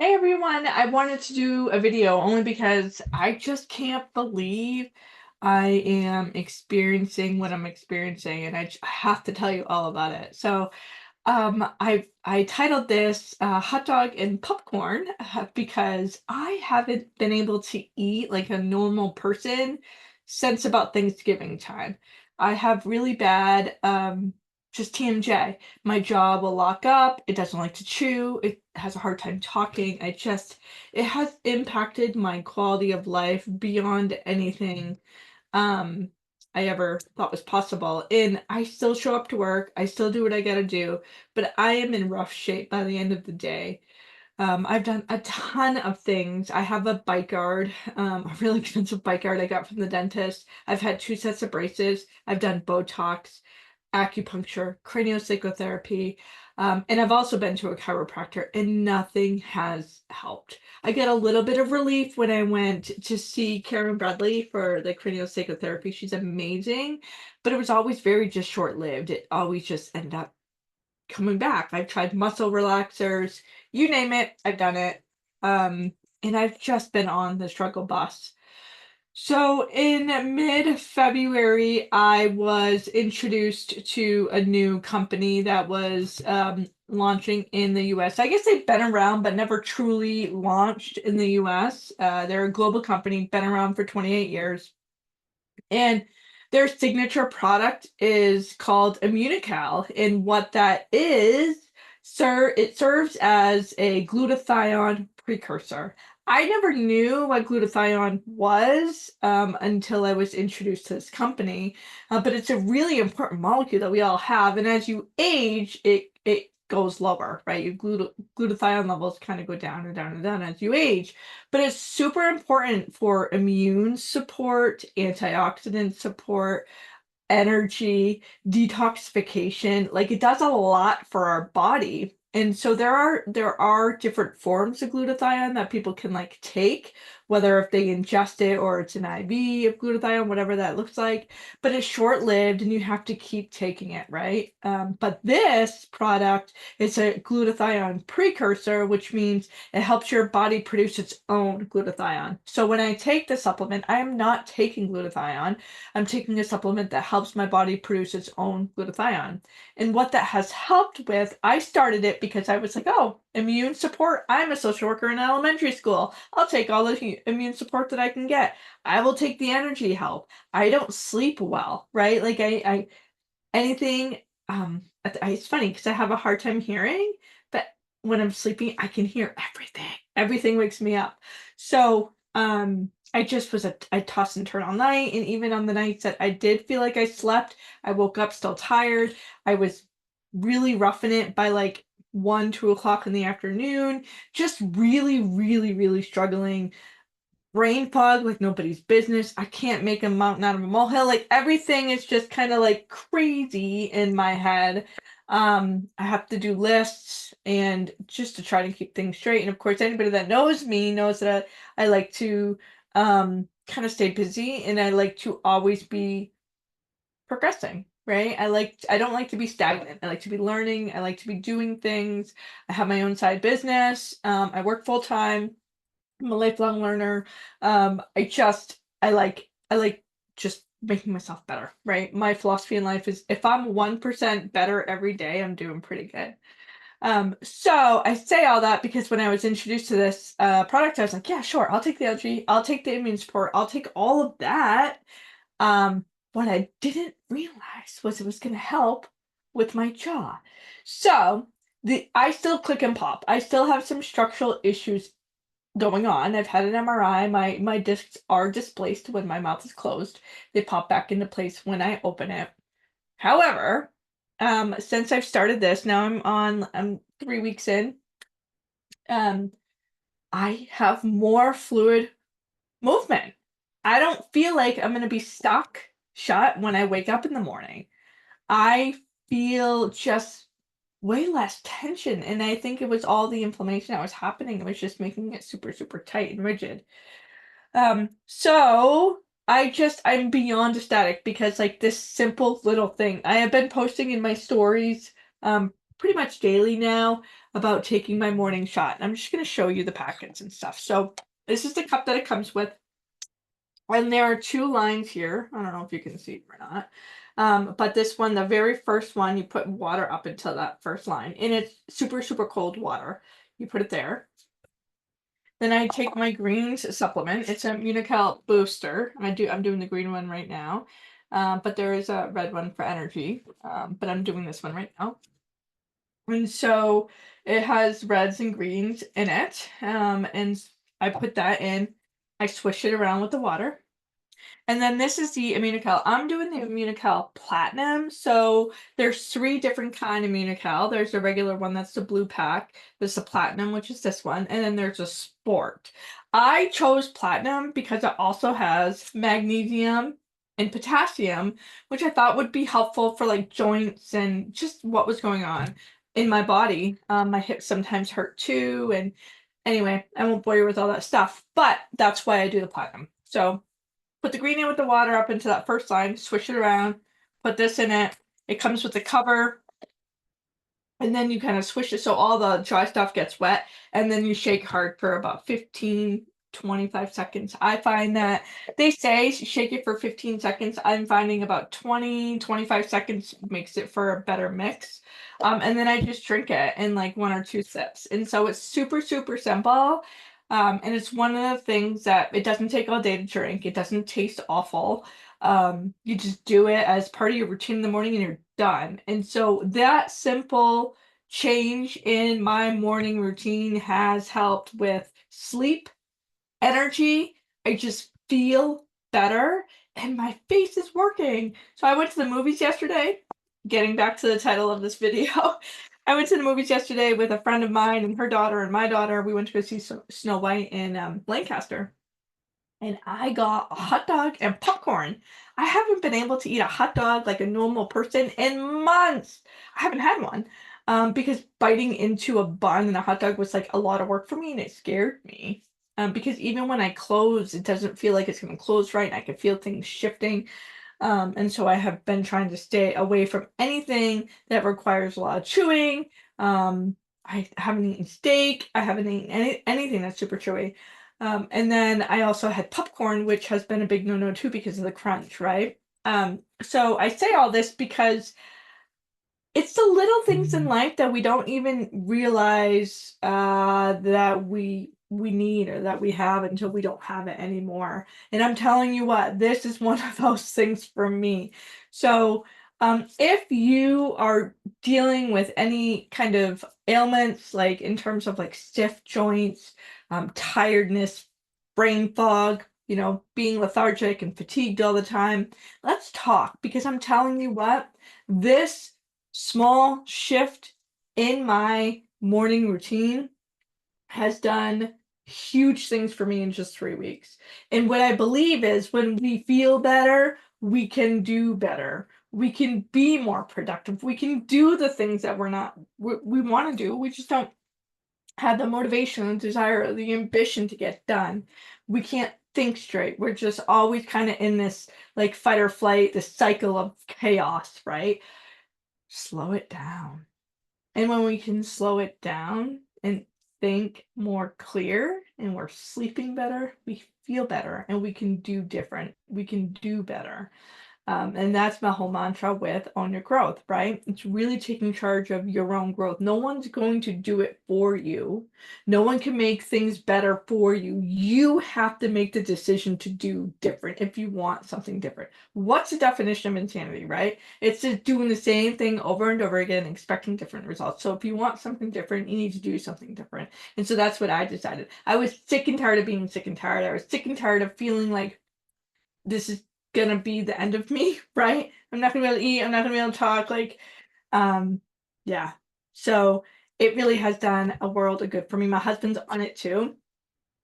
Hey everyone, I wanted to do a video only because I just can't believe I am experiencing what I'm experiencing, and I have to tell you all about it. I titled this Hot Dog and Popcorn because I haven't been able to eat like a normal person since about Thanksgiving time. I have really bad just TMJ. My jaw will lock up, it doesn't like to chew, it has a hard time talking. It has impacted my quality of life beyond anything um I ever thought was possible. And I still show up to work, I still do what I gotta do, but I am in rough shape by the end of the day. I've done a ton of things. I have a bite guard, a really expensive bite guard I got from the dentist. I've had 2 sets of braces. I've done Botox, acupuncture, craniosacral and I've also been to a chiropractor, and nothing has helped. I get a little bit of relief when I went to see Karen Bradley for the craniosacral. She's amazing, but it was always very just short-lived. It always just ended up coming back. I've tried muscle relaxers, you name it, I've done it. Um, and I've just been on the struggle bus. So in mid-February, I was introduced to a new company that was launching in the US. I guess they've been around, but never truly launched in the US. They're a global company, been around for 28 years. And their signature product is called Immunical, and what that is, sir, it serves as a glutathione precursor. I never knew what glutathione was until I was introduced to this company, but it's a really important molecule that we all have, and as you age, it goes lower, right? Your glutathione levels kind of go down and down and down as you age, but it's super important for immune support, antioxidant support, energy, detoxification. Like it does a lot for our body. And so there are different forms of glutathione that people can like take, whether if they ingest it or it's an IV of glutathione, whatever that looks like. But it's short-lived and you have to keep taking it, right? But this product is a glutathione precursor, which means it helps your body produce its own glutathione. So when I take the supplement, I am not taking glutathione. I'm taking a supplement that helps my body produce its own glutathione. And what that has helped with, I started it because I was like, oh, immune support. I'm a social worker in elementary school. I'll take all the immune support that I can get. I will take the energy help. I don't sleep well, right? Like I anything, it's funny because I have a hard time hearing, but when I'm sleeping, I can hear everything. Everything wakes me up. So, I just was I toss and turn all night, and even on the nights that I did feel like I slept, I woke up still tired. I was really roughing it by like 1, 2 o'clock in the afternoon, just really, really, really struggling. Brain fog like nobody's business. I can't make a mountain out of a molehill. Like everything is just kind of like crazy in my head. I have to do lists and just to try to keep things straight. And of course, anybody that knows me knows that I like to kind of stay busy and I like to always be progressing, right? I don't like to be stagnant. I like to be learning. I like to be doing things. I have my own side business. I work full time. I'm a lifelong learner. I like just making myself better, right? My philosophy in life is if I'm 1% better every day, I'm doing pretty good. So I say all that because when I was introduced to this product, I was like, yeah, sure, I'll take the energy, I'll take the immune support, I'll take all of that. What I didn't realize was it was going to help with my jaw. So I still click and pop. I still have some structural issues going on. I've had an MRI. My discs are displaced when my mouth is closed. They pop back into place when I open it. However, since I've started this, now I'm 3 weeks in. Um, I have more fluid movement. I don't feel like I'm gonna be stuck shut when I wake up in the morning. I feel just way less tension, and I think it was all the inflammation that was happening. It was just making it super, super tight and rigid. So I'm beyond ecstatic because like this simple little thing. I have been posting in my stories pretty much daily now about taking my morning shot. And I'm just going to show you the packets and stuff. So this is the cup that it comes with. And there are two lines here. I don't know if you can see it or not. But this one, the very first one, you put water up until that first line. And it's super, super cold water. You put it there. Then I take my greens supplement. It's a Unical booster. I'm doing the green one right now. But there is a red one for energy. But I'm doing this one right now. And so it has reds and greens in it. And I put that in. I swish it around with the water. And then this is the Immunical. I'm doing the Immunical Platinum. So there's three different kind of Immunical. There's a regular one, that's the blue pack. There's the Platinum, which is this one, and then there's a Sport. I chose Platinum because it also has magnesium and potassium, which I thought would be helpful for like joints and just what was going on in my body. My hips sometimes hurt too, and anyway, I won't bore you with all that stuff, but that's why I do the Platinum. So put the green in with the water up into that first line, swish it around, put this in it. It comes with the cover, and then you kind of swish it so all the dry stuff gets wet, and then you shake hard for about 15, 25 seconds. I find that they say shake it for 15 seconds. I'm finding about 20, 25 seconds makes it for a better mix. And then I just drink it in like one or two sips. And so it's super, super simple. And it's one of the things that it doesn't take all day to drink. It doesn't taste awful. You just do it as part of your routine in the morning and you're done. And so that simple change in my morning routine has helped with sleep, energy. I just feel better and my face is working. So I went to the movies yesterday, getting back to the title of this video. I went to the movies yesterday with a friend of mine and her daughter and my daughter. We went to go see Snow White in Lancaster. And I got a hot dog and popcorn. I haven't been able to eat a hot dog like a normal person in months. I haven't had one because biting into a bun and a hot dog was like a lot of work for me and it scared me. Because even when I close, it doesn't feel like it's going to close right. And I can feel things shifting. And so I have been trying to stay away from anything that requires a lot of chewing. I haven't eaten steak. I haven't eaten anything that's super chewy. And then I also had popcorn, which has been a big no-no too because of the crunch, right? So I say all this because it's the little things in life that we don't even realize that we need or that we have until we don't have it anymore. And I'm telling you what, this is one of those things for me. So if you are dealing with any kind of ailments, like in terms of like stiff joints, tiredness, brain fog, being lethargic and fatigued all the time, let's talk because I'm telling you what, this small shift in my morning routine has done huge things for me in just 3 weeks. And what I believe is when we feel better, we can do better. We can be more productive. We can do the things that we want to do. We just don't have the motivation, the desire, or the ambition to get done. We can't think straight. We're just always kind of in this like fight or flight, this cycle of chaos, right? Slow it down. And when we can slow it down and think more clear and we're sleeping better, we feel better and we can do different. We can do better. And that's my whole mantra with Own Your Growth, right? It's really taking charge of your own growth. No one's going to do it for you. No one can make things better for you. You have to make the decision to do different if you want something different. What's the definition of insanity, right? It's just doing the same thing over and over again, expecting different results. So if you want something different, you need to do something different. And so that's what I decided. I was sick and tired of being sick and tired. I was sick and tired of feeling like this is gonna be the end of me, right? I'm not gonna be able to eat, I'm not gonna be able to talk, like, um, yeah. So it really has done a world of good for me. My husband's on it too.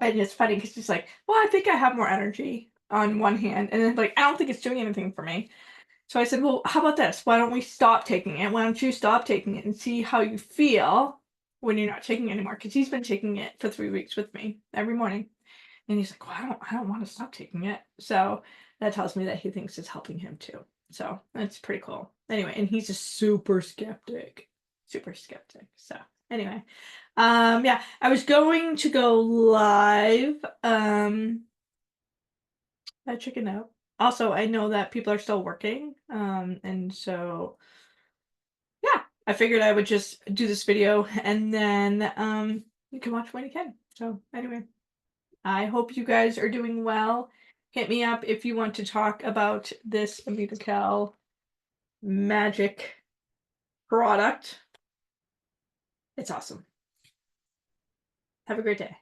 And it's funny because he's like, well, I think I have more energy on one hand. And then like, I don't think it's doing anything for me. So I said, well, how about this? Why don't we stop taking it? Why don't you stop taking it and see how you feel when you're not taking it anymore? Because he's been taking it for 3 weeks with me every morning. And he's like, well, I don't want to stop taking it. So that tells me that he thinks it's helping him too. So that's pretty cool. Anyway, and he's a super skeptic. super skeptic. So anyway, yeah, I was going to go live. I chicken out. Also, I know that people are still working, and so yeah, I figured I would just do this video and then you can watch when you can. So anyway, I hope you guys are doing well. Hit me up if you want to talk about this Amical magic product. It's awesome. Have a great day.